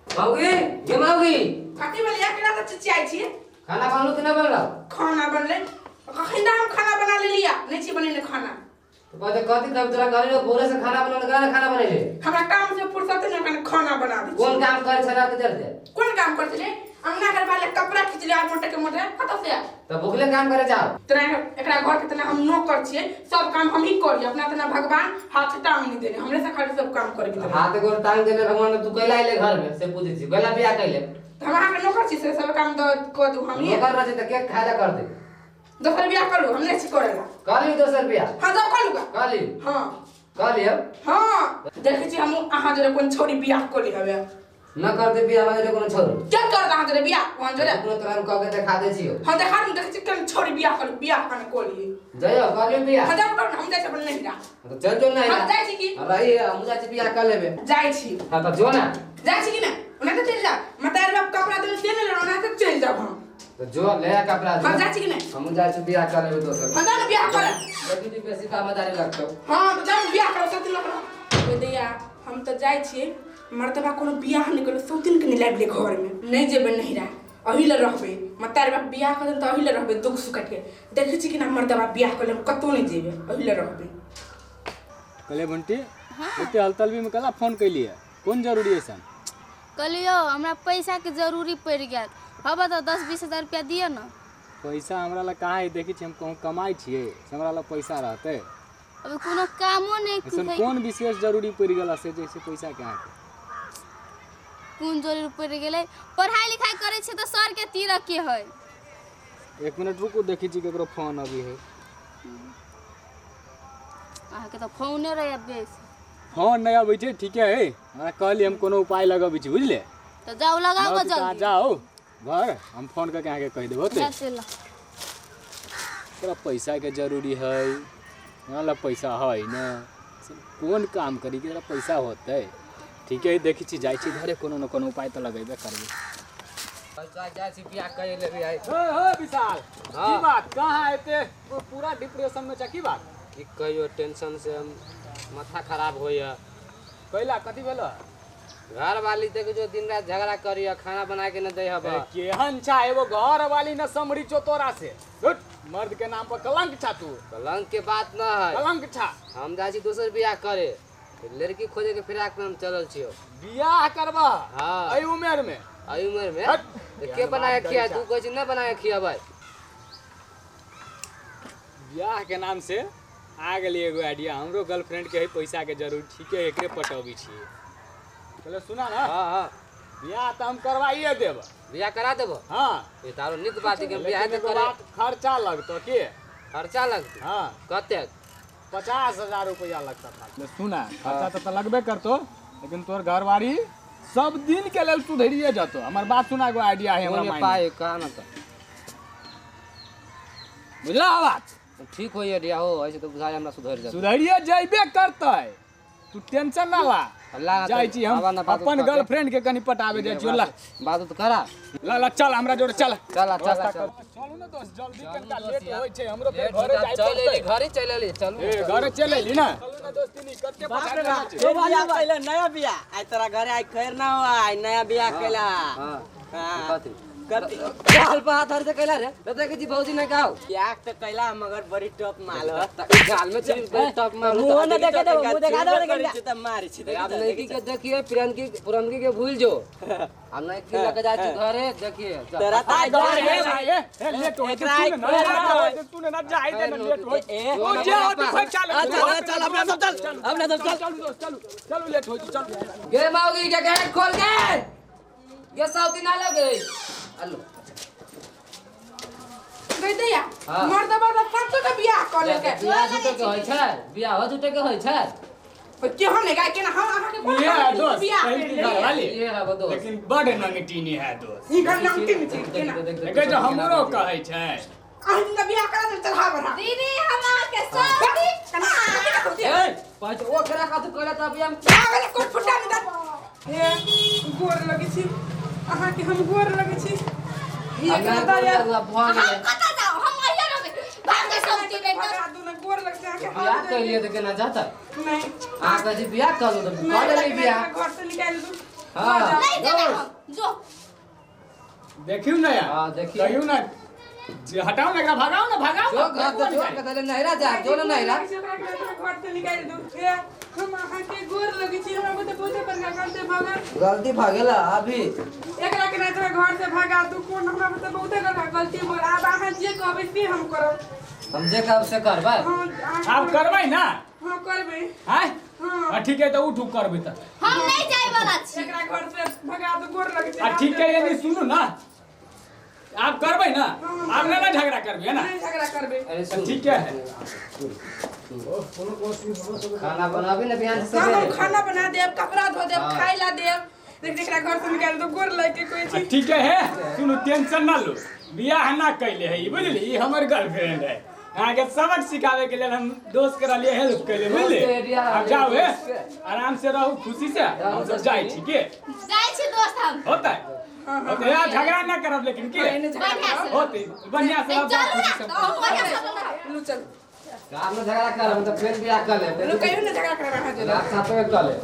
माउगी ये माउगी खाती वाली एकरा त चिचियाई छी। खाना बनलो कि ना बनलो? खाना बनले कखिंदा हम खाना बना ले लिया नहीं छी बनेले खाना। तो बात कथि तब तोरा घर में भोरे से खाना बनल खाना बनेले? हमरा काम से फुर्सत नहीं कने खाना बना दे। कौन काम करे छला के जर दे? कौन काम करते रे? अंगना घर वाले कपड़ा खींच ले मोटे के मोटे कत से? तो भूखले काम करे जाओ। तने एकरा घर के तना हम नौकर छिए, सब काम हम ही करी। अपना तना भगवान हाथ टांग नहीं देने, हमरे से खाली सब काम करे के। हाथ गोर टांग देले भगवान तू कैला आइले घर में से पूछी छी कैला बियाह कैले? हम आहा के नौकर छी से सब काम क दू हम ही। नौकर रहे त के खाजा कर दे। दोसर बियाह कर लो, हमने छी करेला। काली दोसर बियाह? हां जा कर लूगा। काली? हां काली अब? हां देखे छी हम आहा जरे कोन छोरी बियाह कर ली हवे। न कर दे बियाह वाले कोनो छोरो। क्या कर रहा जरे बियाह कोन जरे? अपनो तोरा कह के देखा दे छियो। हां देखा हम देखे छी कोन छोरी बियाह कर बियाह कने को ली। जइयो काली बियाह? हां जा कर हम जाय अपन नहीं जा। तो चल जो नहीं। हां जाय छी की? रही हम जाय छी बियाह कर लेबे। जाय छी। हां तो जो ना। जाय छी की ना? ओना तो चल जा। मतार बाप कपड़ा दे से ने ओना तो चल जा हम। तो जो ले कपड़ा दे। हां जाय छी की ना? हम जाय छी बियाह कर लेबे दोसर। हां जा ना बियाह कर। बेटी बेसी कामदारी लगतो। हां तो जा बियाह कर सब दिन लग। दैया हम तो जाय छी मर्दबा कोनो बियाह नहीं कर सौतिन के नहीं लाइब घर में नहीं जेबे नहीं रहा अहिल रहबे मतार बाप बियाह कर त अहिल रहबे दुख सुख के देखे छी कि ना मर्दबा बियाह कर कतो नहीं जेबे अहिल रहबे। कले बंटी एते हलतलबी में कला फोन कैलिए कौन जरूरी है सन? कलियो हमरा पैसा के जरूरी पड़ गया हबा तो 10-20 हजार रुपया दिए ना। पैसा हमरा ला कहाँ है देखी छी हम कहूँ कमाई छिए हमरा ला पैसा रहते अब कोनो कामो नहीं ऐसा कौन विशेष जरूरी पड़ गला से जैसे पैसा कहाँ है? कौन जरूरी पड़ गेलै पढ़ाई लिखाई करे छे तो सर के तीर के है। एक मिनट रुको देखी छी केकरो फोन अभी है। आहा के तो फोन रहे बेस फोन नहीं आबै छे ठीक है हमरा कहली हम कोनो उपाय लगाबै छी बुझले। तो जाओ लगाओ जल्दी जाओ घर हम फोन करके आके कह देबो ते तोरा पैसा के जरूरी है हमरा ला पैसा है ना कौन काम करी के तोरा पैसा होते ठीक है देखी छी जाय छी घरे कोनो न कोनो उपाय तो लगेबे करबे। जाय छी बियाह कर लेबे आई। ओ विशाल की बात कहां एते पूरा डिप्रेशन में छ की बात? की कहियो टेंशन से माथा खराब होइया। कैला कथि भेलो? घर वाली देख जो दिन रात झगड़ा करिया खाना बना के न दे हबा। केहन छा एगो घर वाली न समरी चो तोरा से मर्द के नाम पर कलंक छा तू। कलंक के बात न है कलंक छा हम जाय छी दोसर बियाह करे लड़की खोजे के फिराक में हम चलल छियो। बियाह करबा? हां एई उम्र में? एई उम्र में के बना के खिया तू कहै छी न बना के खिया भाई। बियाह के नाम से आ गेली एगो आइडिया हमरो गर्लफ्रेंड के है पैसा के जरूर ठीक है एकरे पटौबी छी। चलो सुना ना। हां हां बियाह त हम करवाइए देब। बियाह करा देबो? हां ये तारो निक बात के बियाह के करे खर्चा लगतो के? खर्चा लगतो? हां कते? 50,000 रुपया लगता था। सुना खर्चा तो लगबे करतो लेकिन तोर घरवारी सब दिन के लेल सुधरिए जातो। हमर बात सुना एगो आइडिया है हमरा माइंड पाए का न त बुझला बात ठीक होइए दिया हो ऐसे तो बुझाय हमरा सुधर जा सुधरिए जइबे करतै तू टेंशन ना ला। जाय छी हम अपन गर्लफ्रेंड के कनी पटावे जाय छी ला बात तो करा ला ला चल हमरा जोड़े चल चल चल चलू ना दोस्त जल्दी कनका लेट होय छै हमरो के घरे जाय चल घरे चल एली चल ए घरे चल एली ना चलू ना दोस्ती कते पटा ए बियाह पहले नया बियाह आज तोरा घरे आई खैर ना हुआ आई नया बियाह कैला। हां कति गाल पे हाथ धर से कैला रे तो देखे जी भौजी ने गाओ क्या तो कैला मगर बड़ी टॉप माल हो गाल में चली बड़ी टॉप मार मुंह न देखे दे मुंह देखा दे त मारी छी आप लड़की के देखिए पुरनकी के भूल जो हम नहीं खिला के जाती घरे देखिए तेरा ता घर है भाई ए लेट हो तूने ना जाई दे ना लेट हो ओ जा तू चल चल अपना सब चल चल लेट हो चल गे माऊगी के गेट खोल के ये साउथी ना लगे हेलो गई दैया मर्दबा त पांचो के बियाह कर ले के बियाह जुटे के होय छै बियाह हो जुटे के होय छै के हम ने गाय के ना हम आहा के कोन ये दोस्त बियाह घर वाली ये है वो दोस्त लेकिन बड़ नंगटीनी है दोस्त ई गन नमकी में के ना एके जो हमरो कहै छै आज दिन बियाह करा दे चढ़ा बड़ा दीदी हम आके सब कना ए पांच ओ करा का तू कहला तब हम पागल को फुटा निकल हे गोर लगे छी आहा के हम गोर लगे छी ये कदा यार भगवान हम कता जाओ हम आइए रहे भाग के सब चीज भगा दू ना गोर लग जाके बियाह कर लिए तो केना जाता नहीं आ का जी बियाह कर लो तो कर ले बियाह घर से निकाल दू हाँ नहीं देबे हम जो देखियो ना यार हाँ, देखिए। कहियो ना हटाओ ना भगाओ ना जो घर तो जो कहले नहरा जा जो ना नहरा घर से निकाल दो हम अहाँ के गोर लगी छी हमरा को तो बहुते बड़का गलती भगन गलती भागेला अभी एकरा के नहीं तो घर से भगा तू कौन हमरा को तो बहुते बड़का गलती बोल अब अहाँ जे कहबे से हम करब हम जे कब से करबा हां आप करबै ना हां करबे हैं हां ठीक है तो उठू करबै त हम नहीं जाए वाला छी एकरा घर से भगा दो गोर लगी छी ठीक है ये सुनू ना आप करबै ना आप ना झगड़ा करबै है ना नहीं झगड़ा करबे अरे सुन ठीक है खाना बनाबी ना बिहान से हम खाना बना देब कपड़ा धो देब खाई ला देब देख एकरा घर से निकाल दो गोर लगे कोई चीज ठीक है सुनो टेंशन ना लो बियाह ना कैले है बुझली ई हमर गर्लफ्रेंड है अहाँ के सबक सिखावे के लिए हम दोस्त करा लिए हेल्प कैले बुझली अब जाओ है आराम से रहो खुशी से हम सब जाए ठीक है जाए छी दोस्त हम होता है होता है झगड़ा ना करब लेकिन के बढ़िया से होते बढ़िया से चल ना बढ़िया से लो चल काम में झगड़ा कर हम तो फिर बियाह कर ले लो कहियो ना झगड़ा करबे हां रात साथ में कर ले